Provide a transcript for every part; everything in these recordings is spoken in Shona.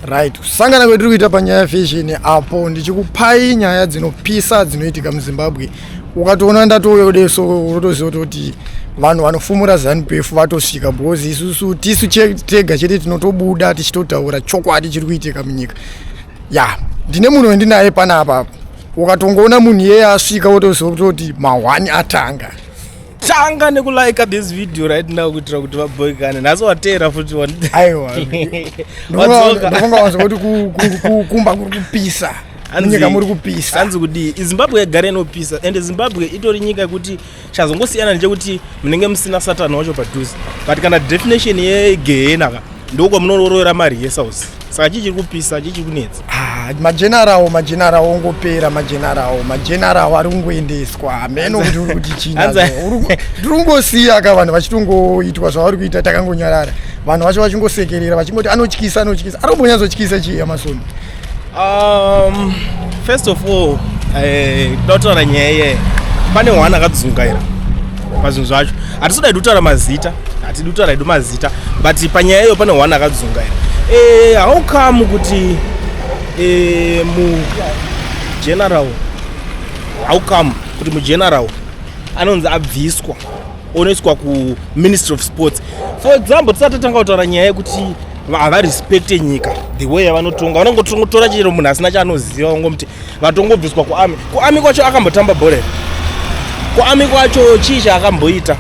Right, kusangana kwetiri kuita panyaya fashion apo ndichikupai nyaya dzinopisa dzinoitika muZimbabwe. Ukatoona ndatouya kudeso unotoziva kuti vanhu vanofumura ZANU-PF vatosvika because isusu tisu tega chete tinotobuda tichitotaura chokwadi chiri kuitika munyika. Ndine munhu wendinaye panapa. Ukatongoona munhu iyeye asvika wotoziva kuti mahwani atanga. Tanga nekulike this video right now kuitira kuti vaboyikane. Nhasi watera futi aiwa. Ndonga wanzo kuti kumba kuri kupisa. Nyika muri kupisa. Hanzi kudi Zimbabwe yagara inopisa and Zimbabwe itori nyika kuti chazongosiyana ndechekuti munenge musina Satan wacho padhuze. But kana definition yegehena ndoko munororora mari yeSouth. Saka chichiri kupisa chichiri kunetsa. Majenara ongopera majenara ari kungoendeswa ameno kuti uri kuti china ndurungosiya ka vanhu vachitongoitwa zvavari kuita takangonyarara vanhu vacho vachingosekerera vachingoti anotyisa ari kumbonyazotyisa chiya Masoja. First of all tautaura nyaya pane mwana akadzungaira pazvinhu zvacho hatisodai kutaura mazita hatidi kutaura edu mazita but panyaya iyo pane mwana akadzungaira. How come kuti mugeneral anonzi abviswa onoiswa kuMinistry of Sports? For example, tisatotanga kutaura nyaya yekuti havarespecte nyika the way yavanotonga vanongotora chero munhu asina chaanoziva vangomuti vatongobviswa kuami kwacho akambotamba bhora kuami kwacho chii chaakamboita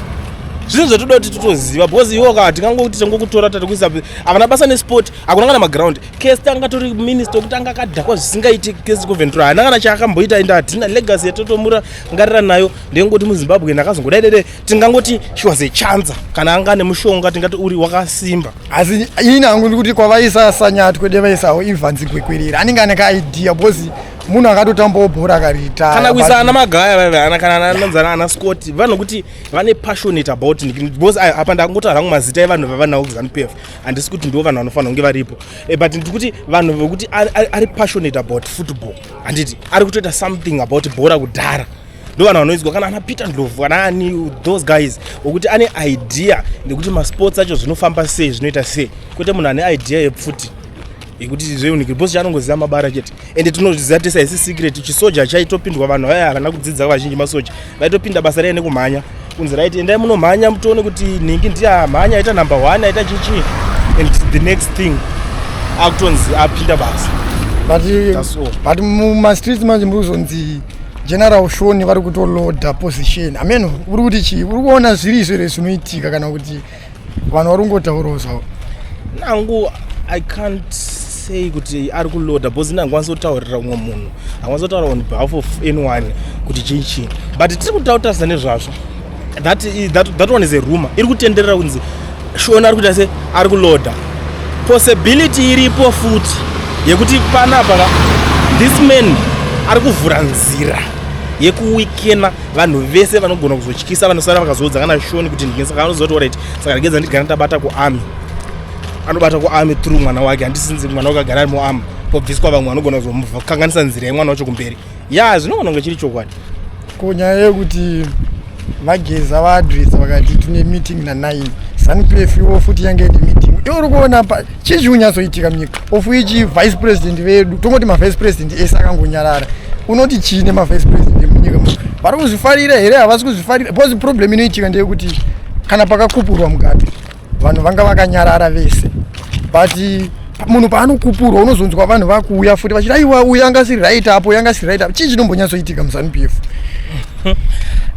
zvinhu zvotoda kuti totoziva because iwo tingangoti tangokutora tatikuisa havana basa nesport hakuna kana maground case tangatori minister kuti anga akadhakwa zvisingaiti case Coventura haana kana chaakamboita ende hatina legacy yatotomura ngarira nayo ndengoti muZimbabwe ndakazongodaidede tingangoti she was a chance kana anga nemushonga tingati uri wakasimba. Asi ini hangu ndikuti kwavaisa Sanyati kwede vaisawo Evans kwekwerera anenge ane kaidea because munhu akatotambawo bhora akaritaya kana kuisa ana magaya kana anonzana ana Scott vanhu kuti vane passionate about because apa ndakangotaura hangu mazita evanhu vavanawo kuZANU-PF handisi kuti ndivo vanhu vanofanira kunge varipo but ndikuti vanhu vokuti ari passionate about football handiti ari kutoita something about bhora kudhara ndo vanhu vanoizwa kana ana Peter Ndlovu kana ani those guys vokuti ane idea ndekuti masports acho zvinofamba sei zvinoita sei kwete munhu ane idea yepfuti ikuti zveunike bosi chanongoziva mabara chete ende tinoziva tese haisi secret chisoja chaitopindwa vanhu vaya havana kudzidza vazhinji masoja vaitopinda basa raine kumhanya kunzi right endai munomhanya mutione kuti ningi ndiye mhanya aita number 1 aita chichi and the next thing akutonzi apinda basa but mumastreets manje murikuzonzi General Shoni vari kutoloda position ameno uri kuti chii uri kuona zviri izvere zvinoitika kana kuti vanhu vari kungotaurawo zvavo nangu I can't say kuti ari kuloda because ndangwanisa kutaurira umwe munhu angwanisa kutaura on behalf of anyone kuti chii but tiri kutaura nezvazvo that one is a rumor iri kutenderera kunzi Shona ari kuita se ari kuloda possibility iripo futi yekuti panapa this man ari kuvhura nzira yekuwikena vanhu vese vanogona kuzotyisa vanosara vakazodza kana Shoni kuti ndingesaka anozoti alright saka ndingeza ndigara ndabata kuarmy anobata kuarmy through mwana wake handisinzi mwana wake agara ari muarmy pobviswa vamwe vanogona kuzokanganisa nzira yemwana wacho kumberi zvinogona kunge chiri chokwadi kunyaya yekuti vageza vaadresa vakati tine meeting na9 ZANU-PF iwo futi yange ine meeting iwo uri kuona chii chiunyatsoitika munyika ofu ichi vice president vedu tongoti mavice president ese akangonyarara unoti chii nemavice president munyika vari kuzvifarira here havasi kuzvifarira because problem inoitika ndeyekuti kana pakakupurwa mugati vanhu vanga vakanyarara vese but munhu paanokupurwa unozonzwa vanhu vakuuya futi vachiti aiwa uyu anga siri right apo yanga siri right apo chii chinombonyatsoitika muZANU-PF?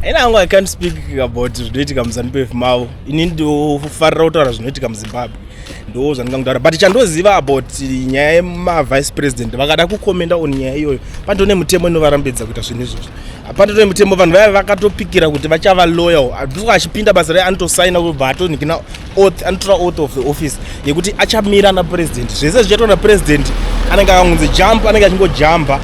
Inangu I can't speak about zvinoitika muZANU-PF mavo ini ndofarira kutaura zvinoitika muZimbabwe ndo zvandingangotaura but chandoziva about nyaya yemavice president vakada kukomenda on nyaya iyoyo pando nemutemo inovarambidza kuita zvinhu izvozvo pando nemutemo vanhu vaya vakatopikira kuti vachava loyal handiswa achipinda basa raye anotosaina kubva atonikina oath anotora oath of the office yekuti achamira napresident zvese zvichaitwa napresident anenge akangunzi jump anenge achingojamba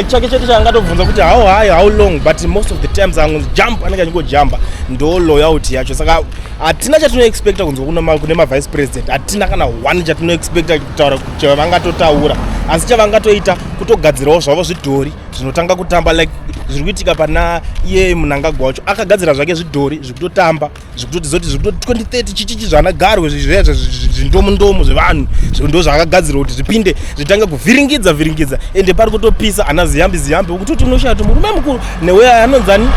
chake chete chaangatobvunza kuti how long but most of the times angunzi jump anenge achingojamba ndo loyalty yacho saka hatina chatinoexpecta kunzwa kune mavice president hatina kana one chatinoexpecta kutaura kuti vangatotaura asi chavangatoita kutogadzirawo zvavo zvidhori zvinotanga kutamba like zviri kuitika pana iye Mnangagwa wacho. Akagadzira zvake zvidhori zvikutotamba zvikuti 2030 chichichi zvanagarwe zvindomundomo zvevanhu ndo zvakagadzira kuti zvipinde zvitange kuvhiringidza ende pari kutopisa ana ziyambi ukutoti unoshata murume mukuru neweya anonzani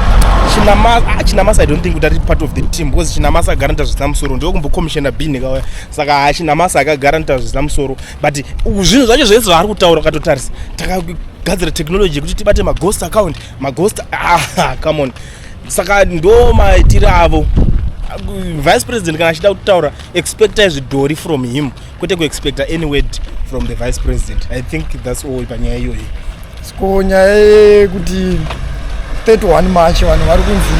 Chinamasa. I don't think that is part of the team because Chinamasa garanta zvisamusoro ndio kumbo commissioner bin kauya saka Chinamasa akagaranta zvisamusoro but zvinhu zvacho zvese zvaari kutaura katotarisa takagadzira technology kuti tibate maghost account come on saka ndo maitiro avo. Vice president kana achida kutaura expecta zvidhori from him kwete kuexpecta any word from the vice president. I think that's all panyaya iyoyi. Siko nyaya yekuti 31 March vanhu vari kunzi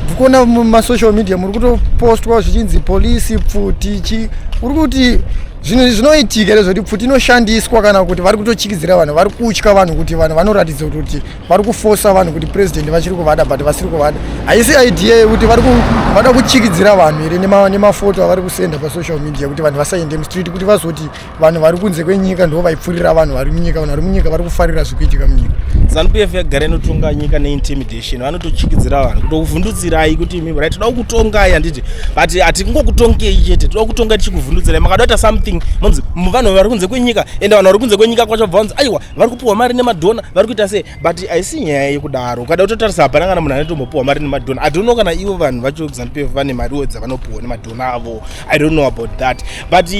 ndikuona mumasocial media muri kutopostwa zvichinzi polisi pfuti chi uri kuti zvinhu zvinoitika ere zvoti pfuti inoshandiswa kana kuti vari kutochikidzira vanhu vari kutya vanhu kuti vanhu vanoratidza kuti vari kufosa vanhu kuti president vachiri kuvada but vasiri kuvada. Haisi idea yekuti vada kuchikidzira vanhu ere nemafoto avari kusenda pasocial media kuti vanhu vasaende mustreet kuti vazoti vanhu vari kunze kwenyika ndo vaipfurira vanhu vari munyika. Vanhu vari munyika vari kufarira zvikuitika munyika. ZANU-PF yagara inotonga nyika neintimidation. Vanotochikidzira vanhu kutokuvhundutsirai kuti imi right toda kutongai handiti but hatingokutongei chete toda kutonga tichikuvhundutsirai makadaita something monzi vanhu vari kunze kwenyika ende vanhu vari kunze kwenyika kwacho bvanzi aiwa vari kupuwa mari nemadhona vari kuita sei but haisi nyaya yekudaro. Ukada kutotarisa hapana kana munhu anotombopuwa mari nemadhona. I don't know kana ivo vanhu vacho ZANU-PF vane mariwo dzavanopuwa nemadhona avo. I don't know about that but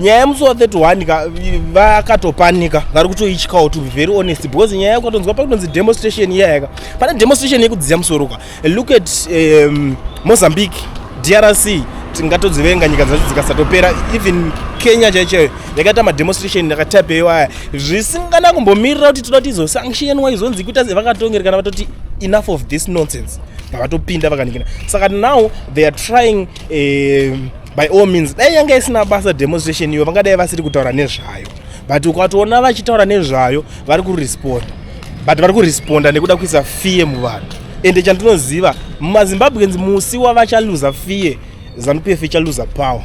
nyaya yemusi wa 31 vakatopanika vari kutoityawo to be very honest because nyaya yakotonzwa pakutonzi demonstration iyayaka pane demonstration yekudziya musoroka. Look at Mozambique, DRC tingatodzivenga nyika dzacho dzikasatopera. Even Kenya chaicho yakaita mademonstration yakatapeiwa zvisingana kumbomirira kuti toda kuti izosanctionwa izonzi kuita sevakatongereka kana vatoti enough of this nonsense vakatopinda vakanikira. Saka now they are trying by all means dai yanga isina basa demonstration iyo vangadai vasiri kutaura nezvayo but ukatoona vachitaura nezvayo vari kuresponda but vari kuresponda nekuda kuisa fear muvanhu ende chandinoziva mumazimbabweans musi wavachaluza fear ZANU-PF ichaluza power.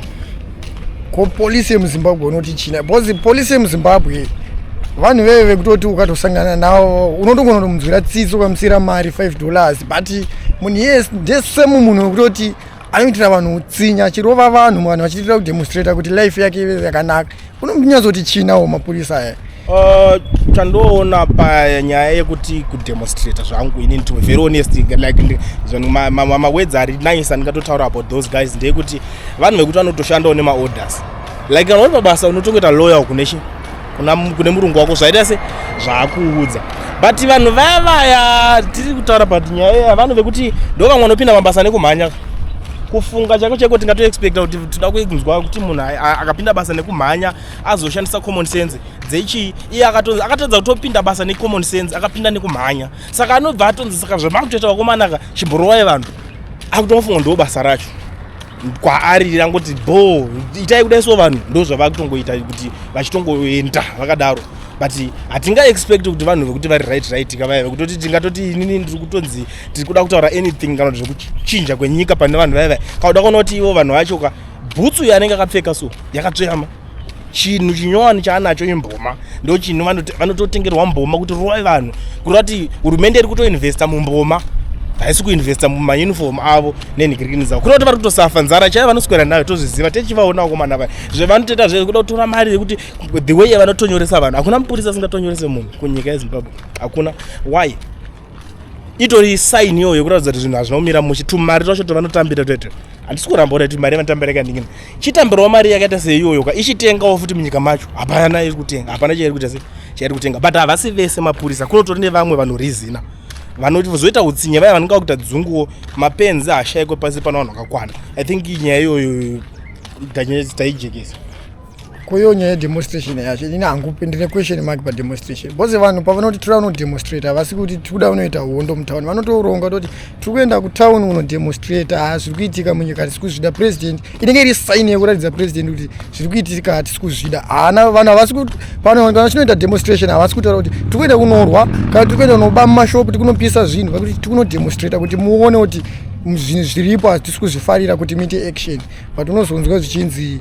Ko polisi yemuzimbabwe unoti china because polisi yemuzimbabwe vanhu veve kutoti ukatosangana navo unotogona kumunzwira tsitsi ukamusira mari $5 but munhu yes ndesemu munhu wekutoti anoitira vanhu utsinya achirova vanhu vachitira kudemonstrata kuti life yake ive yakanaka. Unomunyatsoti chinawo mapurisa aya. Chandoona panyaya yekuti kudemonstrata zvangu inini to be very honest like words are nice andikatotaura about those guys ndeyekuti vanhu vekuti vanotoshandawo nema-orders like kana uri pabasa unotongeta lawyer kune murungu wako zvaita se zvaakuudza but vanhu vaya tiri kutaura about nyaya vanhu vekuti ndo vamwe vanopinda mabasa nekumhanya kufunga chako cheko tingatoexpecta kuti toda kunzwa kuti munhu akapinda basa nekumhanya azoshandisa common sense dzechi iye akatodza kutopinda basa necommon sense akapinda nekumhanya saka anobva atonzi saka zvamakutoita vakomanaka chimborowai vanhu akutofunga ndo basa racho kwaari rangoti bo itai kudaiso vanhu ndo zvavakutongoita kuti vachitongoenda vakadaro but hatinga expect kuti vanhu vekuti vari right kavaya vekutoti tingatoti inini ndiri kutonzi tiri kuda kutaura anything kana zvekuchinja kwenyika pane vanhu vaya kauda kuona kuti ivo vanhu vacho ka bhutsu yanenge akapfeka so yakatsveyama chinhu chinyowani chaanacho imboma ndo chinhu vanototengerwa mboma kuti rowai vanhu kureva kuti hurumende iri kutoinvesta mumboma haisi kuinvesta mumayuniform avo nenhikirikini dzavo kureva kuti vari kutosafa nzara chaiva vanoswera nayo tozviziva tichivaonawo komana vaya zvevanotoita zvekuda kutora mari yekuti the way yavanotonyoresa vanhu hakuna mupurisa asingatonyorese munhu kunyika yezimbabwe hakuna. Why? Itori saini iyoyo kuratidza kuti zvinhu hazvinomira mushe tumari twacho tovanotambira toite handisi kuramba kuti mari yavanotambira yakandingina chitambirawo mari yakaita seiyoyo ka ichitengawo futi munyika macho hapana iri kutenga hapana chairi kuita se chairi kutenga but havasi vese mapurisa kunotori nevamwe vanorizina vanozoita utsinya vaya vanonga kuita dzunguwo mapenzi hashaikwe pasi pano vanhu vakakwana. I think nyaya iyoyo taijekesa kuyo nyaya yedemonstration yacho ini hangupindire question mark pademonstration because vanhu pavanoti tiri vanodemonstrata havasi kuti tikuda unoita hondo mutauni vanotoronga toti tiri kuenda kutauni unodemonstrata zviri kuitika munyika hatisi kuzvida president inenge iri saini yekuratidza president kuti zviri kuitika hatisi kuzvida hana vanhu havasi kuti pano vachinoita demonstration havasi kutaura kuti tiri kuenda kunorwa kana tiri kuenda kunoba mumashopu tikunopisa zvinhu vakuti tiri kunodemonstrata kuti muone kuti zvinhu zviripo hatisi kuzvifarira kuti muite action but unozonzwa zvichinzi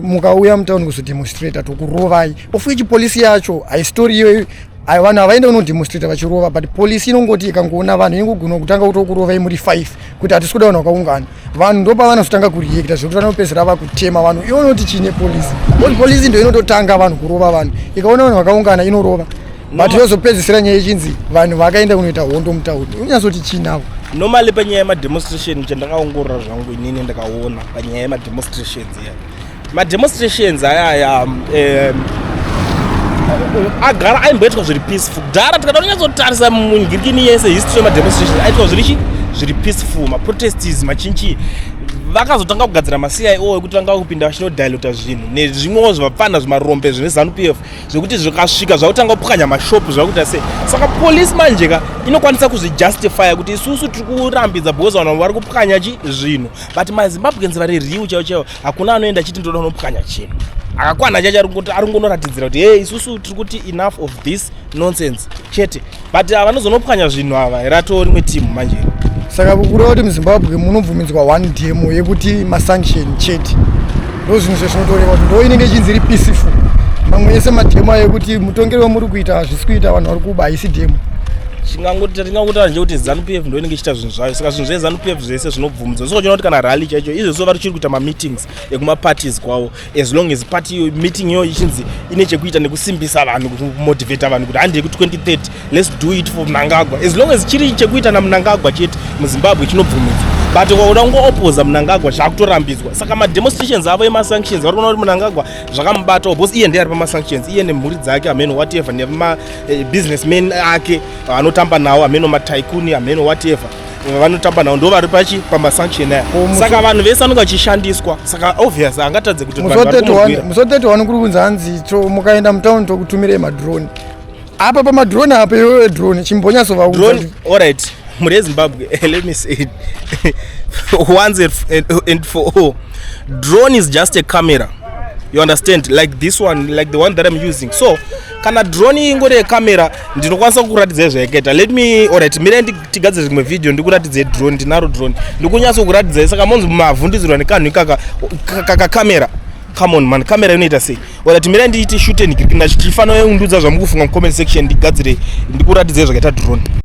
mukauya mutauni kuzodemonstrata tokurovai ofuichi polisi yacho haistori iyoyo ai vanhu havaende kunodemonstrata vachirova but polisi inongoti ikangoona vanhu ingogona kutanga kutokurovai muri 5 kuti hatisi kuda vanhu vakaungana vanhu ndopavanozotanga kureacta zvekuti vanopedzisira vakutema vanhu ionoti chine polisi ndo inototanga vanhu kurova vanhu ikaona vanhu vakaungana inorova but yozopedzisira nyaya ichinzi vanhu vakaenda kunoita hondo mutaundi unyazoti chinavo normally panyaya yemademonstration chandakaongorora zvangu inini ndakaona panyaya yemademonstrations mademonstrations ayaya agara aimboitwa zviri peaceful kudhara tikada kunyatsotarisa mungirikini yese history yemademonstration aitwa zviri peaceful maprotestes machinchi vakazotanga kugadzira maCIO ekuti vanga kupinda vachinodilota zvinhu nezvimwewo zvapfana zvimarombe zvine ZANU-PF zvekuti zvikasvika zvakutanga kupwanya mashopu zvakuita sei saka polisi manjeka inokwanisa kuzvijustifya kuti isusu tiri kurambidza because vanhu vari kupwanya zvinhu but mazimbabweans vari riu chaivo hakuna anoenda achiti ndoda kunopwanya chinhu akakwana chacho ari kungonoratidzira kuti hey isusu tiri kuti enough of this nonsense chete but vanozonopwanya zvinhu ava herato rimwe timu manje saka kureva kuti muzimbabwe munobvumidzwa one demo yekuti masanction chete ndo zvinhu zvezvinotoreva kuti ndo inenge ichinzi iri peaceful mamwe ese mademo yekuti mutongero wamuri kuita zvisi kuita vanhu vari kuba haisi demo tingangota nje kuti ZANU-PF ndo inenge ichita zvinhu zvayo saka zvinhu zveZANU-PF zvese zvinobvumidzwa sokuona kuti kana rally chacho izvezvo vari chiri kuita mameetings ekumaparties kwavo as long as party meeting iyo ichinzi ine chekuita nekusimbisa vanhu kumotivata vanhu kuti handei kuti 2030 let's do it for Mnangagwa as long as chiri chekuita naMnangagwa chete muZimbabwe chinobvumidzwa but ukauda kungoopposa Mnangagwa zvakutorambidzwa saka mademonstrations avo emasanctions vari kuona kuti Mnangagwa zvakamubatawo because iye ndiye ari pamasanctions iye nemhuri dzake ameno whatever nemabusinessmen ake vanotamba nawo ameno mataikuni ameno whatever vanotamba nawo ndo vari pamasanction aya saka vanhu vese vanonga vachishandiswa saka obvious angatadze kuti muso31 kuri kunzi hanzi mukaenda mutaundi tokutumirai madrone apa pamadrone apa iwewe drone chimbonyasova alright muri eZimbabwe let me say it once and for all drone is just a camera you understand like this one like the one that I'm using so kana drone ingori camera ndinokwanisa kukuratidza zvayakaita let me alright mira ndigadzire rimwe video ndikuratidze drone ndinaro drone ndikunyasa kukuratidza saka monzi mavhundudzirwa nekanhu kaka camera come on man camera inoita sei alright mira ndiite shoot and click ndachifanira undudza zvamukufunga mu comment section ndigadzire ndikuratidze zvakaita drone